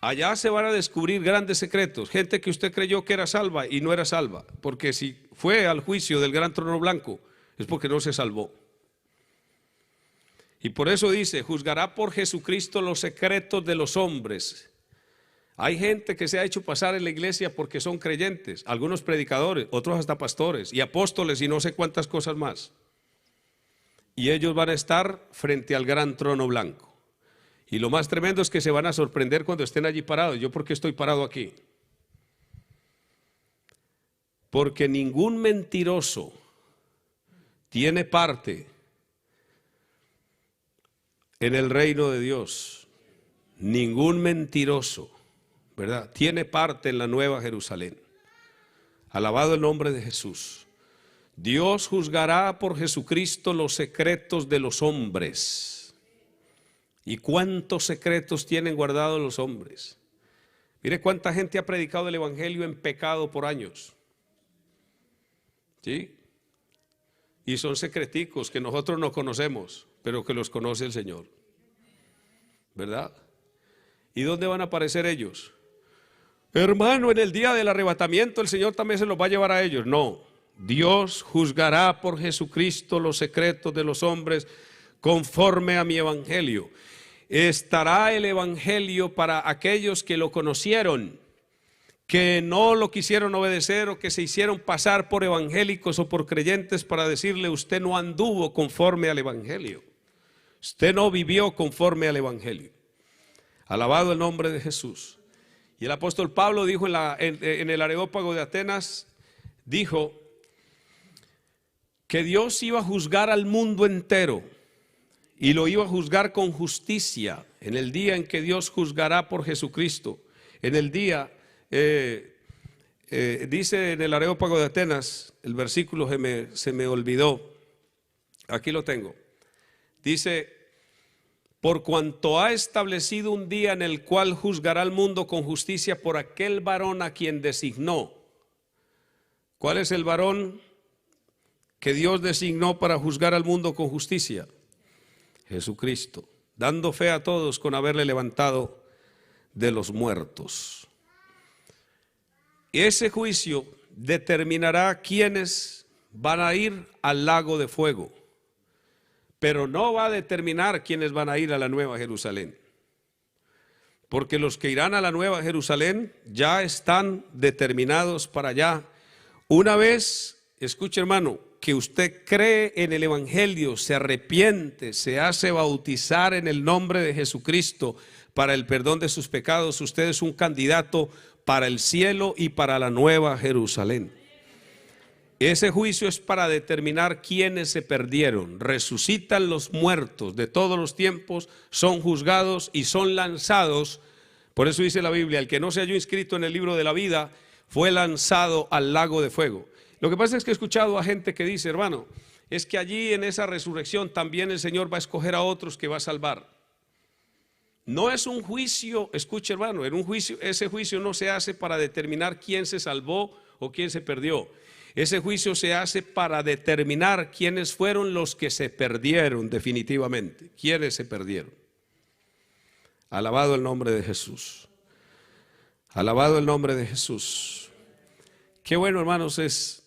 Allá se van a descubrir grandes secretos, gente que usted creyó que era salva y no era salva, porque si fue al juicio del gran trono blanco es porque no se salvó. Y por eso dice, juzgará por Jesucristo los secretos de los hombres. Hay gente que se ha hecho pasar en la iglesia porque son creyentes, algunos predicadores, otros hasta pastores y apóstoles y no sé cuántas cosas más. Y ellos van a estar frente al gran trono blanco. Y lo más tremendo es que se van a sorprender cuando estén allí parados. ¿Yo por qué estoy parado aquí? Porque ningún mentiroso tiene parte en el reino de Dios. Ningún mentiroso, ¿verdad?, tiene parte en la nueva Jerusalén. Alabado el nombre de Jesús. Dios juzgará por Jesucristo los secretos de los hombres. ¿Y cuántos secretos tienen guardados los hombres? Mire cuánta gente ha predicado el evangelio en pecado por años. ¿Sí? Y son secreticos que nosotros no conocemos, pero que los conoce el Señor, ¿verdad? ¿Y dónde van a aparecer ellos? Hermano, en el día del arrebatamiento el Señor también se los va a llevar a ellos. No, Dios juzgará por Jesucristo los secretos de los hombres conforme a mi evangelio. Estará el evangelio para aquellos que lo conocieron, que no lo quisieron obedecer o que se hicieron pasar por evangélicos o por creyentes para decirle: usted no anduvo conforme al evangelio, usted no vivió conforme al evangelio. Alabado el nombre de Jesús. Y el apóstol Pablo dijo en el Areópago de Atenas, dijo que Dios iba a juzgar al mundo entero y lo iba a juzgar con justicia en el día en que Dios juzgará por Jesucristo. En el día, dice en el Areópago de Atenas, el versículo se me olvidó, aquí lo tengo, dice: por cuanto ha establecido un día en el cual juzgará al mundo con justicia por aquel varón a quien designó. ¿Cuál es el varón que Dios designó para juzgar al mundo con justicia? Jesucristo, dando fe a todos con haberle levantado de los muertos. Ese juicio determinará quiénes van a ir al lago de fuego, pero no va a determinar quiénes van a ir a la Nueva Jerusalén, porque los que irán a la Nueva Jerusalén ya están determinados para allá. Una vez, escuche hermano, que usted cree en el evangelio, se arrepiente, se hace bautizar en el nombre de Jesucristo para el perdón de sus pecados, usted es un candidato para el cielo y para la Nueva Jerusalén. Ese juicio es para determinar quiénes se perdieron. Resucitan los muertos de todos los tiempos, son juzgados y son lanzados. Por eso dice la Biblia: el que no se halló inscrito en el libro de la vida fue lanzado al lago de fuego. Lo que pasa es que he escuchado a gente que dice: hermano, es que allí en esa resurrección también el Señor va a escoger a otros que va a salvar. No es un juicio, escuche hermano, en un juicio, ese juicio no se hace para determinar quién se salvó o quién se perdió. Ese juicio se hace para determinar quiénes fueron los que se perdieron definitivamente. ¿Quiénes se perdieron? Alabado el nombre de Jesús. Alabado el nombre de Jesús. Qué bueno, hermanos, es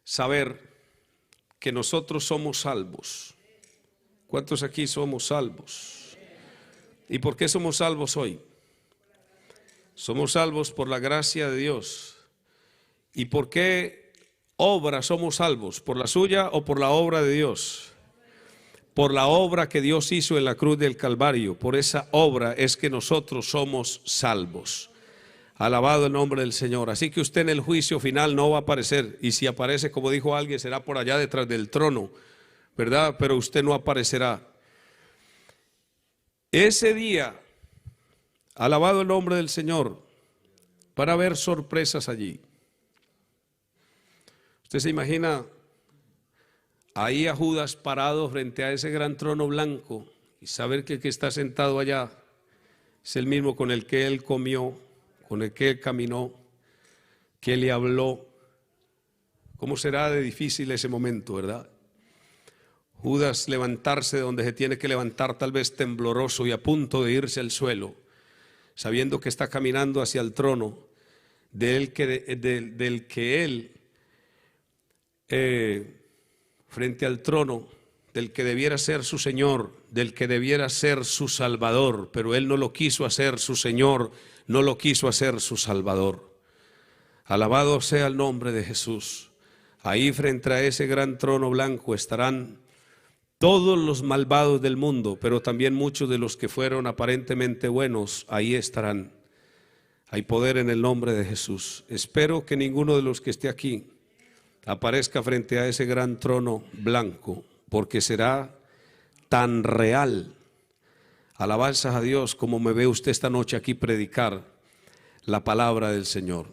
saber que nosotros somos salvos. ¿Cuántos aquí somos salvos? ¿Y por qué somos salvos hoy? Somos salvos por la gracia de Dios. ¿Y por qué obra somos salvos? ¿Por la suya o por la obra de Dios? Por la obra que Dios hizo en la cruz del Calvario. Por esa obra es que nosotros somos salvos. Alabado el nombre del Señor. Así que usted en el juicio final no va a aparecer. Y si aparece, como dijo alguien, será por allá detrás del trono, ¿verdad? Pero usted no aparecerá. Ese día, alabado el nombre del Señor, van a haber sorpresas allí. Usted se imagina ahí a Judas parado frente a ese gran trono blanco y saber que el que está sentado allá es el mismo con el que él comió, con el que él caminó, que le habló. ¿Cómo será de difícil ese momento, verdad? Judas levantarse de donde se tiene que levantar, tal vez tembloroso y a punto de irse al suelo, sabiendo que está caminando hacia el trono del que él frente al trono del que debiera ser su Señor, del que debiera ser su Salvador, pero él no lo quiso hacer su Señor, no lo quiso hacer su Salvador. Alabado sea el nombre de Jesús. Ahí frente a ese gran trono blanco estarán todos los malvados del mundo, pero también muchos de los que fueron aparentemente buenos, ahí estarán. Hay poder en el nombre de Jesús. Espero que ninguno de los que esté aquí aparezca frente a ese gran trono blanco, porque será tan real. Alabanzas a Dios como me ve usted esta noche aquí predicar la palabra del Señor.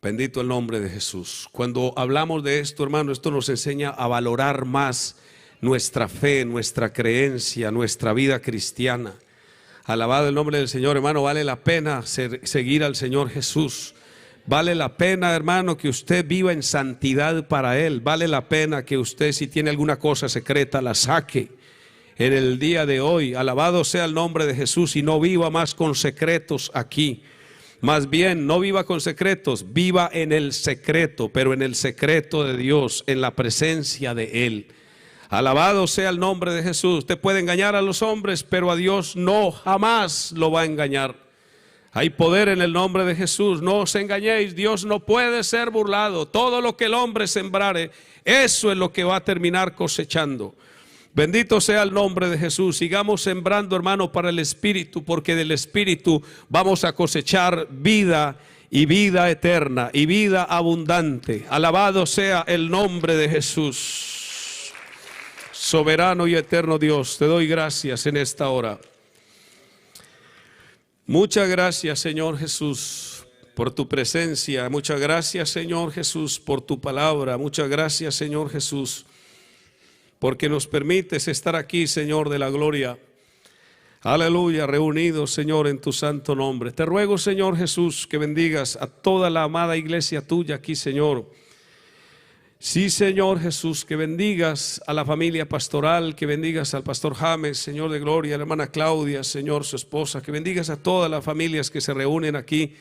Bendito el nombre de Jesús. Cuando hablamos de esto, hermano, esto nos enseña a valorar más nuestra fe, nuestra creencia, nuestra vida cristiana. Alabado el nombre del Señor, hermano. Vale la pena seguir al Señor Jesús. Vale la pena, hermano, que usted viva en santidad para Él. Vale la pena que usted, si tiene alguna cosa secreta, la saque en el día de hoy. Alabado sea el nombre de Jesús, y no viva más con secretos aquí. Más bien, no viva con secretos, viva en el secreto, pero en el secreto de Dios, en la presencia de Él. Alabado sea el nombre de Jesús. Usted puede engañar a los hombres, pero a Dios no, jamás lo va a engañar. Hay poder en el nombre de Jesús. No os engañéis, Dios no puede ser burlado. Todo lo que el hombre sembrare, eso es lo que va a terminar cosechando. Bendito sea el nombre de Jesús. Sigamos sembrando, hermano, para el Espíritu, porque del Espíritu vamos a cosechar vida y vida eterna y vida abundante. Alabado sea el nombre de Jesús. Soberano y eterno Dios, te doy gracias en esta hora. Muchas gracias, Señor Jesús, por tu presencia. Muchas gracias, Señor Jesús, por tu palabra. Muchas gracias, Señor Jesús, porque nos permites estar aquí, Señor de la gloria. Aleluya, reunidos, Señor, en tu santo nombre. Te ruego, Señor Jesús, que bendigas a toda la amada iglesia tuya aquí, Señor. Sí, Señor Jesús, que bendigas a la familia pastoral, que bendigas al pastor James, Señor de gloria, a la hermana Claudia, Señor, su esposa, que bendigas a todas las familias que se reúnen aquí,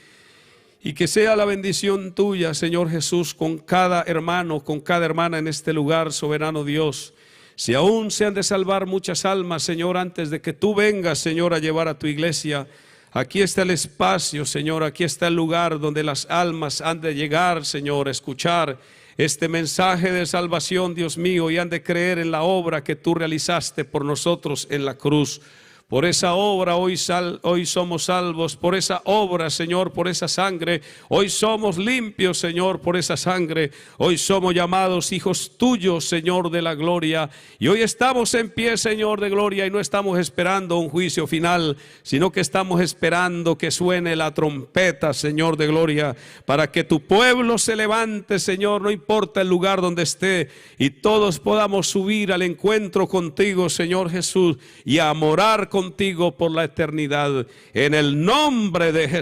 y que sea la bendición tuya, Señor Jesús, con cada hermano, con cada hermana en este lugar, soberano Dios. Si aún se han de salvar muchas almas, Señor, antes de que tú vengas, Señor, a llevar a tu iglesia, aquí está el espacio, Señor, aquí está el lugar donde las almas han de llegar, Señor, a escuchar este mensaje de salvación, Dios mío, y han de creer en la obra que tú realizaste por nosotros en la cruz. Por esa obra hoy somos salvos, por esa obra, Señor, por esa sangre, hoy somos limpios, Señor, por esa sangre. Hoy somos llamados hijos tuyos, Señor de la gloria, y hoy estamos en pie, Señor de gloria, y no estamos esperando un juicio final, sino que estamos esperando que suene la trompeta, Señor de gloria, para que tu pueblo se levante, Señor, no importa el lugar donde esté, y todos podamos subir al encuentro contigo, Señor Jesús, y a morar con contigo por la eternidad. En el nombre de Jesús.